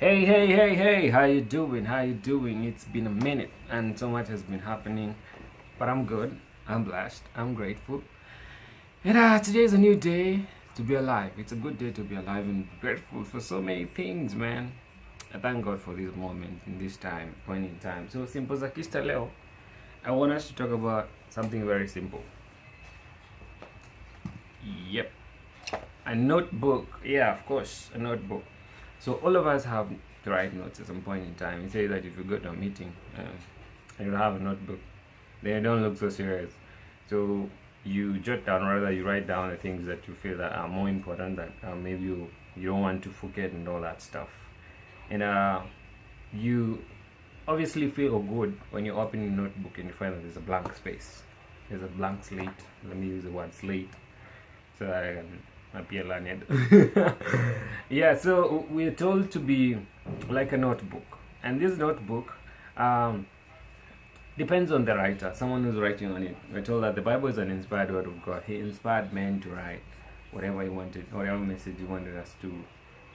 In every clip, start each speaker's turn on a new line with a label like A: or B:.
A: Hey, how you doing? How you doing? It's been a minute and so much has been happening, but I'm good. I'm blessed. I'm grateful. And today is a new day to be alive. It's a good day to be alive and grateful for so many things, man. I thank God for this moment in this time, point in time. So, simple Zakista Leo, I want us to talk about something very simple. Yep. A notebook. Yeah, of course, a notebook. So all of us have to write notes at some point in time. It says that if you go to a meeting and you have a notebook, they don't look so serious. So you jot down, rather you write down the things that you feel that are more important that maybe you don't want to forget and all that stuff. And you obviously feel good when you open your notebook and you find that there's a blank space. There's a blank slate. Let me use the word slate so that I can appear learned. Yeah, so we're told to be like a notebook, and this notebook depends on the writer, someone who's writing on it. We're told that the Bible is an inspired word of God. He inspired men to write whatever he wanted, whatever message he wanted us to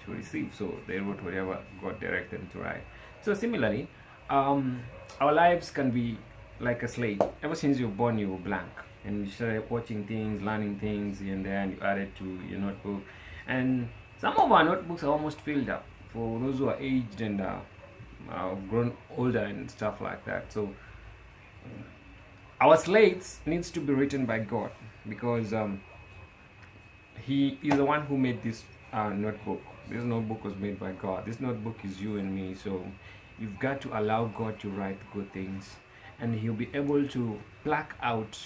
A: receive. So they wrote whatever God directed them to write. So similarly, our lives can be like a slate. Ever since you're born, you were blank, and you started watching things, learning things here and there, and you add it to your notebook. And some of our notebooks are almost filled up for those who are aged and grown older and stuff like that. So our slates needs to be written by God, because He is the one who made this notebook. This notebook was made by God. This notebook is you and me. So you've got to allow God to write good things, and He'll be able to pluck out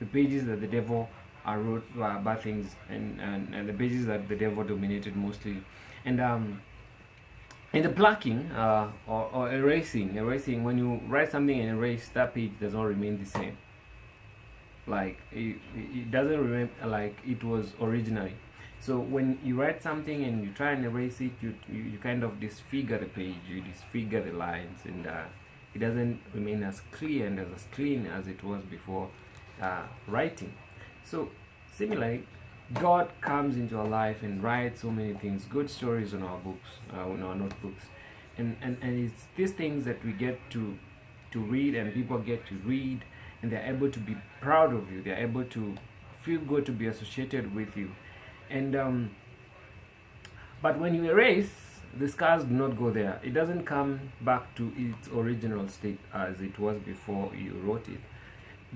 A: the pages that the devil wrote bad things, and the pages that the devil dominated mostly. And in the plucking or erasing, when you write something and erase, that page does not remain the same. Like it doesn't remain like it was originally. So when you write something and you try and erase it, you kind of disfigure the page, you disfigure the lines, and it doesn't remain as clear and as clean as it was before writing. So similarly, God comes into our life and writes so many things, good stories on our books, on our notebooks, and it's these things that we get to read, and people get to read, and they're able to be proud of you. They're able to feel good to be associated with you. And but when you erase, the scars do not go there. It doesn't come back to its original state as it was before you wrote it.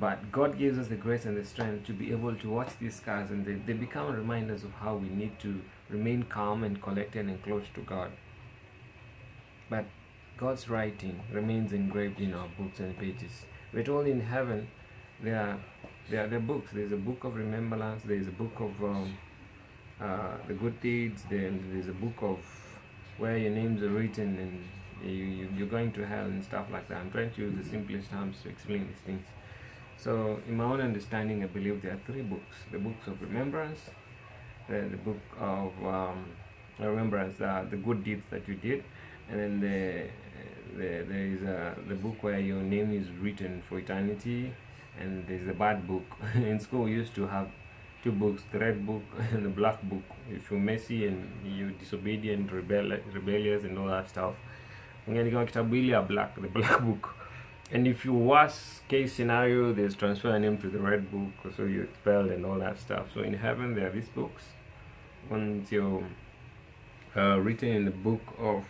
A: But God gives us the grace and the strength to be able to watch these scars, and they become reminders of how we need to remain calm and collected and close to God. But God's writing remains engraved in our books and pages. We're told in heaven there are books. There's a book of remembrance. There's a book of the good deeds. Then there's a book of where your names are written and you're going to hell and stuff like that. I'm trying to use the simplest terms to explain these things. So in my own understanding, I believe there are three books: the books of remembrance, the book of remembrance, the good deeds that you did, and then there is the book where your name is written for eternity, and there's the bad book. In school we used to have two books, the red book and the black book. If you're messy and you're disobedient, rebellious and all that stuff, the black book. And if you worst case scenario, there's transfer your name to the red book, so you're expelled and all that stuff. So in heaven there are these books. Once you're written in the book of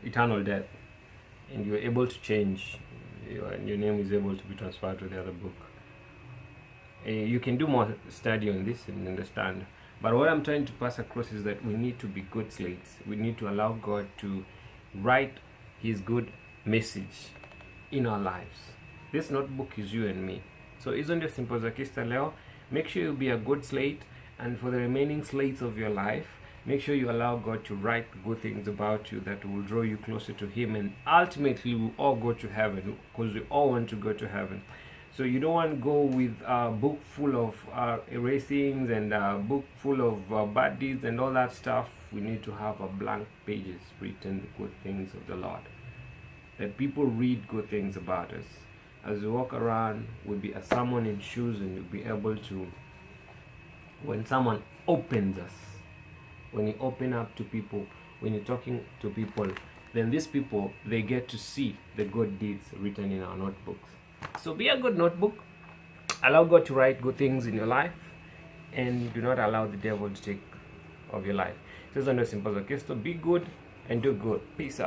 A: eternal death, and you're able to change, and your name is able to be transferred to the other book. You can do more study on this and understand. But what I'm trying to pass across is that we need to be good slates. We need to allow God to write His good message in our lives. This notebook is you and me. So isn't it simple, Zakista Leo? Make sure you be a good slate, and for the remaining slates of your life, make sure you allow God to write good things about you that will draw you closer to Him, and ultimately we'll all go to heaven, because we all want to go to heaven. So you don't want to go with a book full of erasings and a book full of bad deeds and all that stuff. We need to have a blank pages written the good things of the Lord, that people read good things about us. As we walk around, we'll be a someone in shoes, and you'll be able to, when someone opens us, when you open up to people, when you're talking to people, then these people, they get to see the good deeds written in our notebooks. So be a good notebook. Allow God to write good things in your life, and do not allow the devil to take of your life. So it's simple. Okay, so be good and do good. Peace out.